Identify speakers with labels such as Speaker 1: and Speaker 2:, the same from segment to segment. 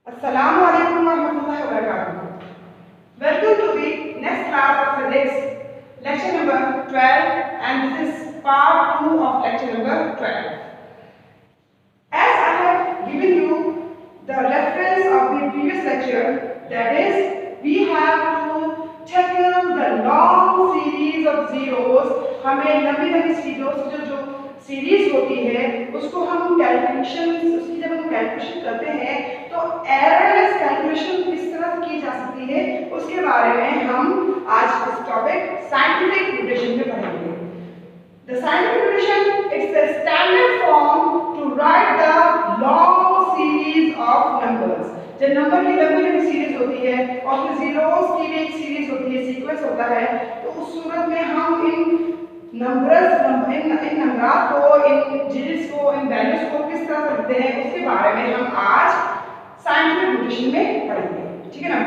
Speaker 1: Assalamu alaikum warahmatullahi wabarakatuh. Welcome to the next class of physics, lecture number 12, and this is part 2 of lecture number 12. As I have given you the reference of the previous lecture, that is, we have to tackle the long series of zeros. हमें लंबी zeros जो series होती है उसको हम calculation उसकी जब हम कैलकुलेशन करते हैं तो एररलेस कैलकुलेशन किस तरह की जा सकती है उसके बारे में हम आज इस टॉपिक साइंटिफिक नोटेशन में पढ़ेंगे। The scientific notation is the standard form to write the long series of numbers. जब नंबर की लंबी सीरीज होती है और फिर जीरोस की भी एक सीरीज होती है, सीक्वेंस होता है, तो उस सूरत में हम इन नंबरात को, इन डिजिट्स को, इन वैल्यूज को किस तरह से लिखते हैं उसके बारे में हम आज साइंटिफिक नोटेशन में पढ़ेंगे। ठीक है ना।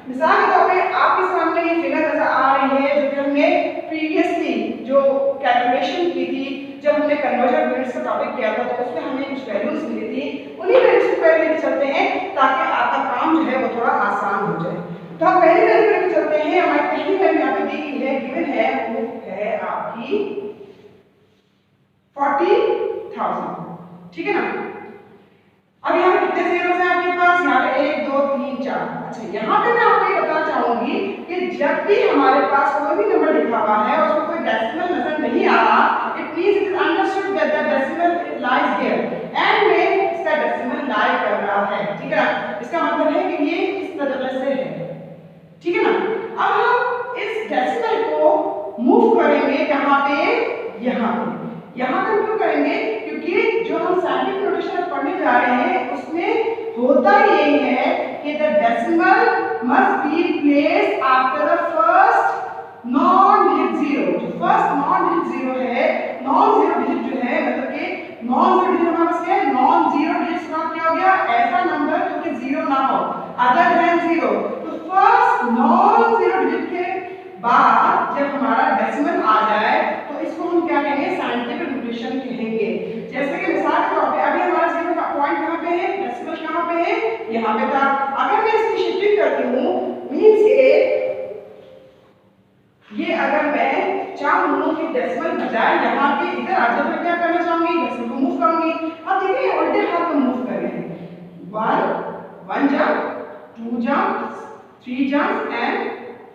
Speaker 1: मिसाल के तौर पे आपके सामने ये फिगर नजर आ रही है जो कि हमने प्रीवियसली जो कैलकुलेशन की थी, जब हमने कन्वर्जन यूनिट्स का टॉपिक किया था तो उसमें हमें कुछ वैल्यूज मिली थी। उन्हीं वैल्यूज को पहले लेके चलते हैं ताकि आपका काम जो है वो थोड़ा आसान हो जाए। तो हम पहली वैल्यू लेके चलते हैं। हमारी पहली वैल्यू यहाँ पे दी गई है, गिवन है, वो है आपकी 40,000। ठीक है ना। अब यहाँ पे कितने जीरोस हैं आपके पास? यहाँ पे 1 2 3 4। अच्छा, यहाँ पे मैं आपको ये बताना चाहूंगी कि जब भी हमारे पास कोई भी नंबर लिखा हुआ है और उसमें कोई डेसिमल नजर नहीं आ रहा, it means it is understood that the decimal lies here and में इसका डेसिमल लाई कर रहा है। ठीक है ना। इसका मतलब है कि ये इस तरह से है। ठीक है ना। अब हम इस डेसिमल को मूव करेंगे कहाँ पे? यहाँ पे। यहाँ पे क्यों करेंगे? क्योंकि जो हम साइंटिफिक नोटेशन पढ़ने जा रहे हैं उसमें होता ये है कि the decimal must be placed after the first non digit zero. जो फर्स्ट नॉन डिजिट जीरो है, नॉन जीरो डिजिट जो है, मतलब कि नॉन जीरो डिजिट हमारे पास क्या है? नॉन जीरो डिजिट का क्या हो गया? ऐसा नंबर जो कि जीरो ना हो, अदर देन जीरो। तो फर्स्ट नॉन जीरो डिजिट के बाद जब हमारा डेसिमल आ जाए तो इसको हम क्या कहेंगे? साइंटिफिक नोटेशन कहेंगे। जैसे कि मिसाल के तौर पे अभी हमारा जीरो का पॉइंट कहाँ पे है? डेसिमल कहाँ पे है? यहाँ पे था। अगर मैं इसकी शिफ्टिंग करती हूँ, मींस ये अगर मैं चाहूँ कि डेसिमल बजाय यहाँ पे इधर आ जाए तो क्या करना चाहूंगी? डेसिमल को मूव करूंगी। अब देखिए उल्टे हाथ को मूव कर रहे हैं। 1 jump, 2 jumps, 3 jumps and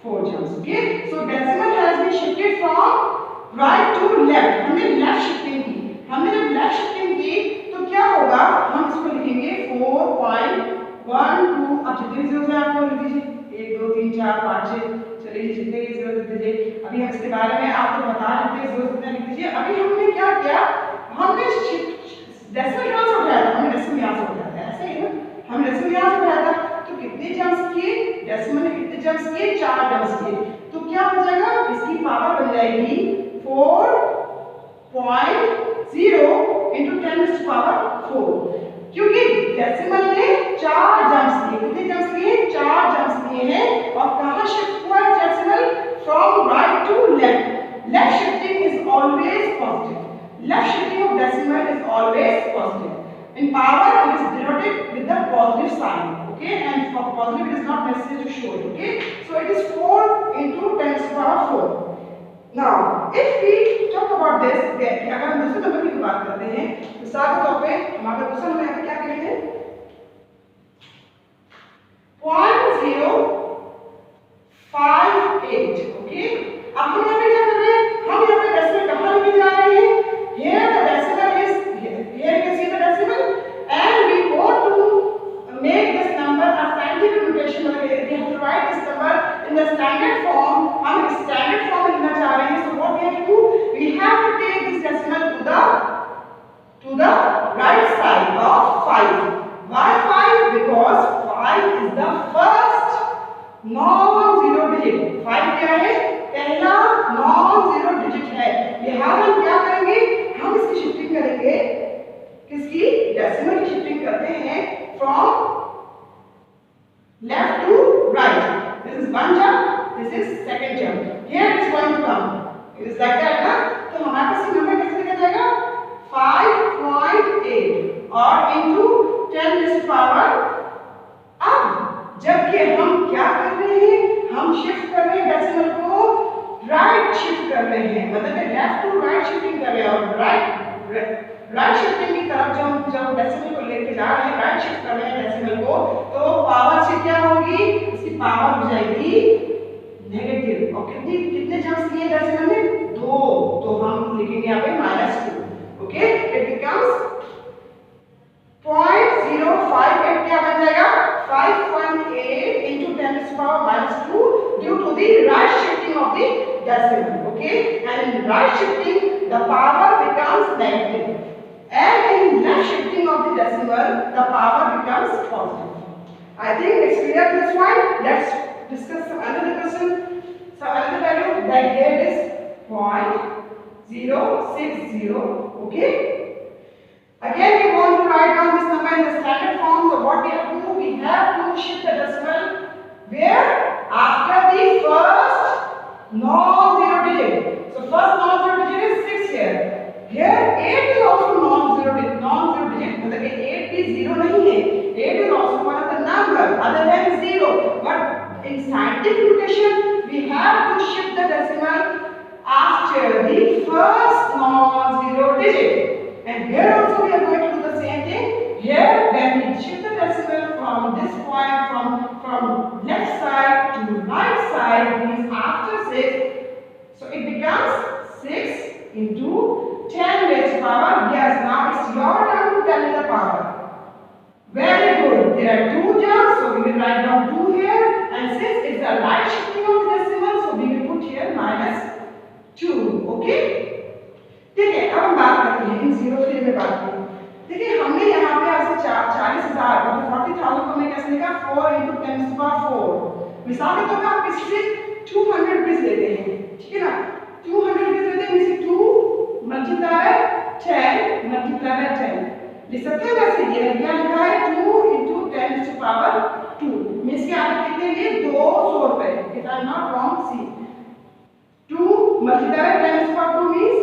Speaker 1: 4 jumps. Okay, so decimal has been shifted from right to left. हमने लेफ्ट शिफ्टिंग की। हमने जब लेफ्ट शिफ्टिंग की तो क्या होगा? हम इसको लिखेंगे 4.12। अब जितने जीरो है आपको लिख दीजिए, 1 2 3 4 5 6। चलिए जितने के जीरो लिख दीजिए। अभी हम इसके बारे में आपको बता देते हैं, जीरो कितने लिख दीजिए। अभी हमने क्या किया? हमने डेसिमल यहाँ से उठाया था, हमने डेसिमल यहाँ से उठाया था, ऐसे ही ना। हमने डेसिमल यहाँ से उठाया था तो कितने जंप्स किए? डेसिमल ने कितने जंप्स किए? 4 जंप्स किए। तो क्या हो जाएगा? इसकी पावर बन जाएगी 4.0 into 10 to the power 4, क्योंकि डेसिमल ने 4 जंप्स लिए। कितने जंप्स लिए? 4 जंप्स लिए हैं। और कहाँ शिफ्ट हुआ है decimal? From right to left. Left shifting is always positive. Left shifting of decimal is always positive. In power, it is denoted with the positive sign. Okay, and for positive, it is not necessary to show it. Okay, so it is 4 into 10 to the power 4. Now, if we talk about this, अगर हम दूसरे number की बात करते हैं, मिसाल के तौर पे हमारा दूसरा नंबर यहाँ पे क्या करेंगे? 0.058. Okay, अब हम यहाँ पे क्या कर रहे हैं? हम यहाँ पे डेसिमल कहाँ लेके जा रहे हैं? Here the decimal is here. Here you can see the decimal, and we want to make this number a scientific notation. We have to write this number in the standard form. हम standard form लिखना चाह रहे हैं. So what we have to do? We have to take this decimal to the right side of 5. Why 5? Because 5 is the first non-zero digit. 5 क्या है? पहला non-zero digit है। लिहाजा हम क्या करेंगे? हम इसकी शिफ्टिंग करेंगे, किसकी? डेसिमल की शिफ्टिंग करते हैं from left to right. This is 1 jump, this is second jump. Here it is going to come, it is like that ना। तो हमारे पास ये नंबर कैसे लिखा जाएगा? 5.8 और इनटू 10 टू द पावर हम शिफ्ट कर रहे हैं डेसिमल को, राइट शिफ्ट कर रहे हैं, मतलब लेफ्ट टू राइट शिफ्टिंग कर रहे हैं, और राइट शिफ्टिंग की तरफ जब डेसिमल को लेके जा रहे हैं, राइट शिफ्ट कर रहे हैं डेसिमल को, तो पावर से क्या होगी, इसकी पावर हो जाएगी नेगेटिव। और कितने चांस लिए डेसिमल में, 2, तो हम लिखेंगे यहाँ पे -2। ओके, इट बिकम्स 0.058 क्या बन जाएगा, 5.8 into 10 to the power -2 due to the right shifting of the decimal. Okay, and in right shifting the power becomes negative, and in left shifting of the decimal the power becomes positive. I think it's clear this one. Let's discuss another question. So another value that here is 0.060. Okay, again we want to write down this number in the standard form. So what we have to do, we have to shift the decimal where after the first non-zero digit. So first non-zero digit is 6 here. Here 8 is also non-zero digit. मतलब 8 भी 0 नहीं है. 8 is also one of the number other than 0. But in scientific notation, we have to shift the decimal after the first non-zero digit. And here also we are going to do the same thing. Here when we shift the decimal from this point from left side to right side, means after 6, so it becomes 6 into 10 raised to power. Yes, now it's your turn to tell me the power. Very good. There are 2 terms, so we will write down 2 here, and since it's a right shifting of the decimal, so we will put here -2. Okay, ठीक है। अब हम बात करते हैं in zero के लिए में बात करें। देखिए हमने यहाँ पे ऐसे 40,000 मतलब 40,000 को मैं कैसे लिखा, 4 into 10 to the power 4। मिसाल के तौर पे आप किसी से 200 रुपीस लेते हैं, ठीक है ना, 200 रुपीस लेते हैं, इसे 2 multiplied by 10 multiplied by 10 लिख सकते हैं। वैसे ये क्या लिखा है, 2 into 10 to the power 2 means कि आप कितने लिए 200 रुपए, if I am not wrong, C 2 multiplied by 10 to the power 2 means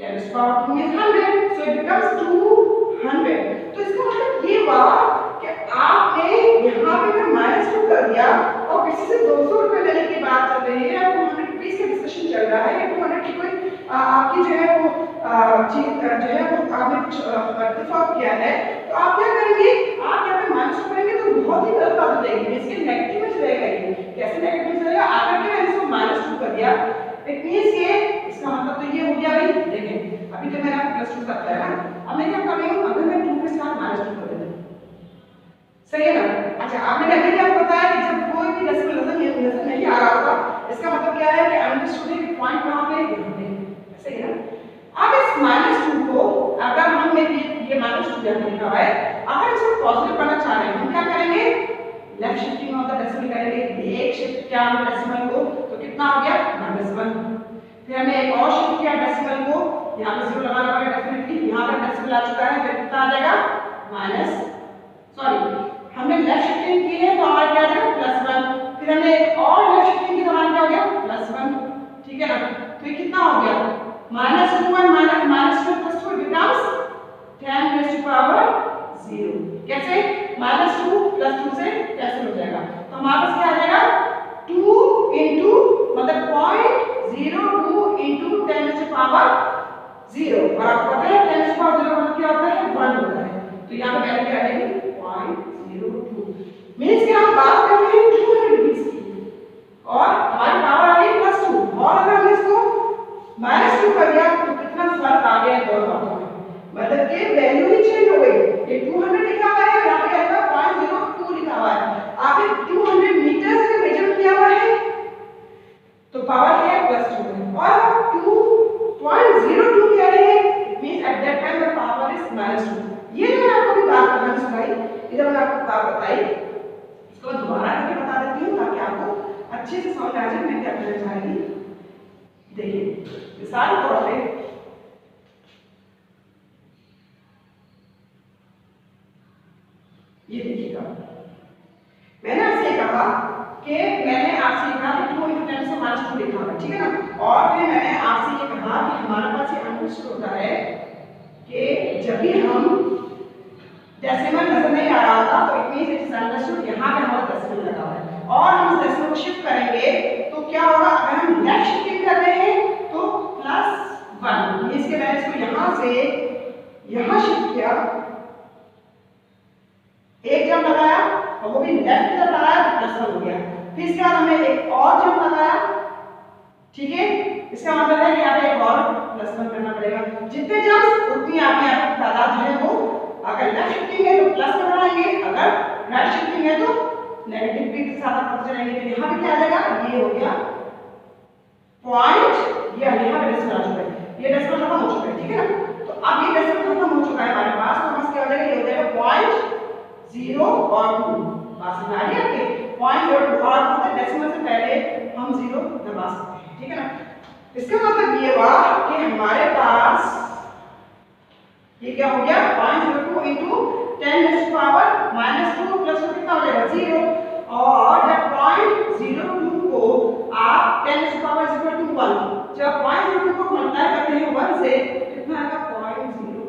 Speaker 1: 10 to the power 2 is 100, so it becomes 200। तो इसका मतलब ये हुआ कि आपने यहाँ पे मैं -2 कर दिया और किसी से 200 रुपए लेने की बात चल रही है, 200 रुपीस का डिस्कशन चल रहा है, 200 की कोई आपकी जो है वो चीज जो है वो आपने कुछ इत्तेफाक किया है, तो आप क्या करेंगे, आप यहाँ पे -2 करेंगे तो बहुत ही गलत बात हो जाएगी, इसके नेगेटिव में चलेगा। ये कैसे नेगेटिव में चलेगा, आकर के मैंने इसको -2 कर दिया, इट मींस ये इसका मतलब तो ये हो गया भाई। देखें अभी तो मेरा +2 तक है ना, अब मैं क्या कर रही हूँ, अगर मैं 2 के साथ -2 कर देती हूँ, सही है ना। अच्छा, अब मैंने अभी क्या बताया कि जब कोई भी डेसिमल नजर नहीं आ रहा होगा, इसका मतलब क्या है कि अंडरस्टूड है कि पॉइंट कहाँ पे है, सही है ना। अब इस -2 को अगर हमने ये -2 यहाँ लिखा है, अगर इसको पॉजिटिव करना चाह रहे हैं, हम क्या करेंगे, left shifting of the decimal करेंगे, एक शिफ्ट किया हमने डेसिमल को, तो कितना हो गया -1। फिर हमने एक और शिफ्ट किया डेसिमल को, यहाँ पे 0 लगाना पड़ेगा डेफिनेटली, यहाँ पे डेसिमल आ चुका है, फिर कितना आ जाएगा हमने लेफ्ट शिफ्टिंग की है तो हमारा क्या आ जाएगा +1। फिर हमने एक और लेफ्ट शिफ्टिंग की तो हमारा क्या हो गया +1, ठीक है ना। तो ये कितना हो गया, -2 +2 becomes 10 raised to power 0। कैसे, -2 +2 से कैंसिल हो जाएगा, तो हमारे पास क्या आ जाएगा 2 into मतलब 0.02 into 10 raised to power 0, और आपको पता है 10 raised to power 0 मतलब क्या होता है, 1 होता है, तो यहाँ पे वैल्यू क्या आ जाएगी 0.02 मींस कि हम बात कर रहे हैं 200 रुपीस की और हमारी पावर आ गई +2, और अगर हमने इसको -2 कर दिया तो कितना फर्क आ गया दोनों बातों में, मतलब कि वैल्यू ही चेंज हो गई। ये 200 लिखा हुआ है, यहाँ पे क्या लिखा है 0.02 लिखा हुआ है, आपने 200 मीटर से मेजर किया हुआ है तो पावर क्या है +2 है, और आप 2.02 कह रहे हैं, it means at that time the power is -2। ये जो मैंने आपको बात करना सुनाई, इधर मैंने आपको बात बताई, इसको दोबारा करके बता देती हूँ ताकि आपको अच्छे से समझ आ जाए मैं क्या कहना चाह रही हूँ। देखिए मिसाल के तौर पे ये देखिएगा, मैंने आपसे कहा कि मैंने आपसे कहा कि 2 into 10 से -2 लिखा है, ठीक है ना, और फिर मैंने आपसे ये कहा कि हमारे पास ये अंडरस्टूड होता है कि जब भी हम डेसिमल नजर नहीं आ रहा होता तो इट मींस इट्स अंडरस्टूड यहाँ पे हमारा डेसिमल लगा हुआ है, और हम इस डेसिमल को शिफ्ट करें से यहाँ शिफ्ट किया, एक जंप लगाया और वो भी लेफ्ट की तरफ लगाया तो +1 हो गया। फिर इसके बाद हमने एक और जंप लगाया, ठीक है, इसका मतलब है कि यहाँ पे एक और +1 करना पड़ेगा। जितने जंप्स उतनी आपकी तादाद जो है वो, अगर लेफ्ट शिफ्टिंग है तो प्लस में बढ़ाएंगे, अगर राइट शिफ्टिंग है तो नेगेटिव भी के साथ पता चलेंगे। तो यहाँ पे क्या आ जाएगा, ये हो गया पॉइंट, ये यहाँ पे डेसिमल आ चुका है, ये डेसिमल खत्म हो चुका है, ठीक है ना। तो अब ये डेसिमल खत्म हो चुका है हमारे पास, तो बस क्या हो जाएगा, ये हो जाएगा पॉइंट 0 और 2। बात समझ आ रही है आपके, पॉइंट 0 और 2 डेसिमल से पहले हम 0 दबा सकते हैं, ठीक है ना। इसका मतलब ये हुआ कि हमारे पास ये क्या हो गया, 0.02 into 10⁻⁻2 प्लस कितना हो जाएगा 0, और जब 0.02 को आप 10⁻1, जब 0.02 को मल्टीप्लाई करते हैं 1 से, कितना आएगा 0.02।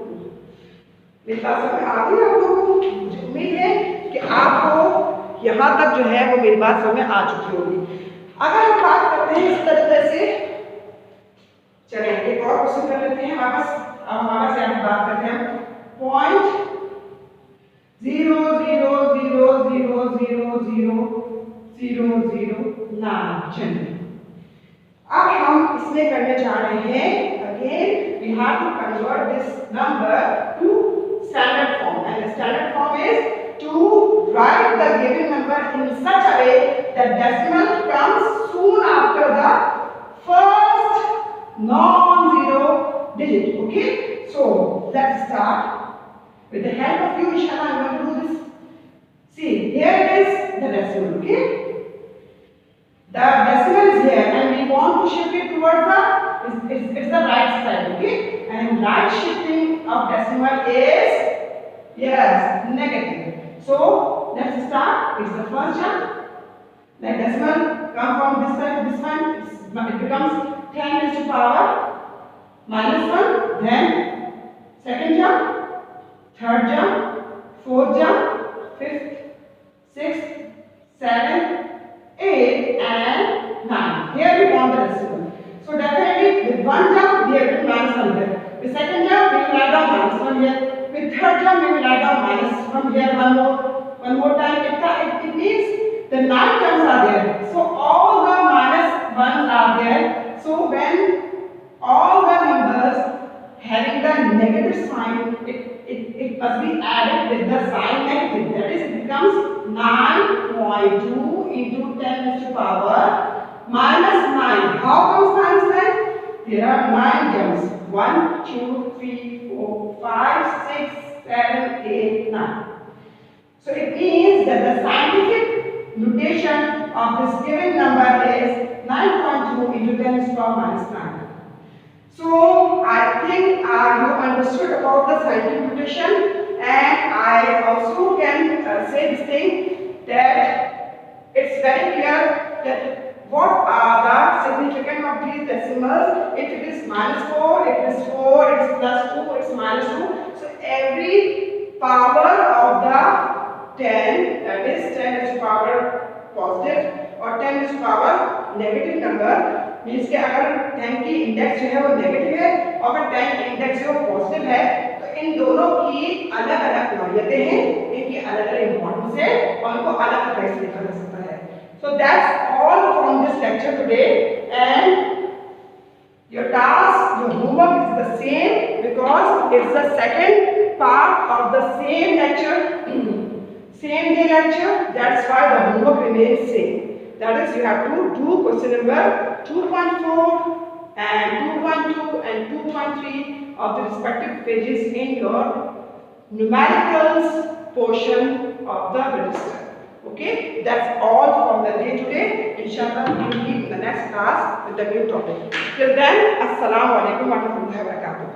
Speaker 1: मेरी बात समझ आ गई आप लोगों को? मुझे उम्मीद है कि आपको यहाँ तक जो है वो मेरी बात समझ में आ चुकी होगी। अगर हम बात करते हैं इस तरीके से, चलिए एक और क्वेश्चन कर लेते हैं वापस। अब हमारे से हम बात करते हैं 0.00000009। चलिए अब हम इसमें करने जा रहे हैं, again we have to convert this number to standard form, and the standard form is to write the given number in such a way that decimal comes soon after the first non-zero digit. Okay, so let's start with the help of you. Inshallah, I'm going to do this. See, here it is the decimal. Okay, the decimal is here, and we want to shift it towards the it's the right side. Okay, and right shifting of decimal is, yes, negative. So let's start. It's the first jump. The decimal come from this side to this one. It becomes 10 raised to power -1. Then second jump, third jump, fourth jump, fifth, sixth, seventh, eighth, and 9. Here we want the decimal. So definitely with one jump we have to -1 here. With second jump we will add down -1 here. With third jump we will add down -1 here, one more time. It means the 9 jumps are there, so all the -1s are there. So when all the numbers having the negative sign, it must be added with the sign negative. That is, it becomes 9.2 into 10 raised to power -9. How comes times 9? There are 9 jumps. 1, 2, 3, 4, 5, 6, 7, 8, 9. So it means that the scientific notation of this given number is 9.2 into 10 raised to power -9. So I think you understood about the scientific notation, and I also can say this thing, that it's very clear that what are the significance of these decimals. If it is -4, if it is 4, it is +2, it is -2. So every power of the 10, that is 10 raised to power positive और 10 raised to power negative number, means कि अगर 10 की index जो है वो negative है और अगर 10 की इंडेक्स जो पॉजिटिव है, तो इन दोनों की अलग अलग नौयतें हैं, इनकी अलग अलग इंपॉर्टेंस है और इनको अलग तरह से लिखा जा सकता है. So that's all from this lecture today, and your task, your homework is the same because it's the second part of the same lecture, same day lecture. That's why the homework remains same. That is, you have to do question number 2.4 and 2.2 and 2.3 of the respective pages in your numericals portion of the register. Okay, that's all from the day today. Inshallah, we will meet in the next class with the new topic. Till then, Assalamu alaikum wa rahmatullahi wa barakatuh.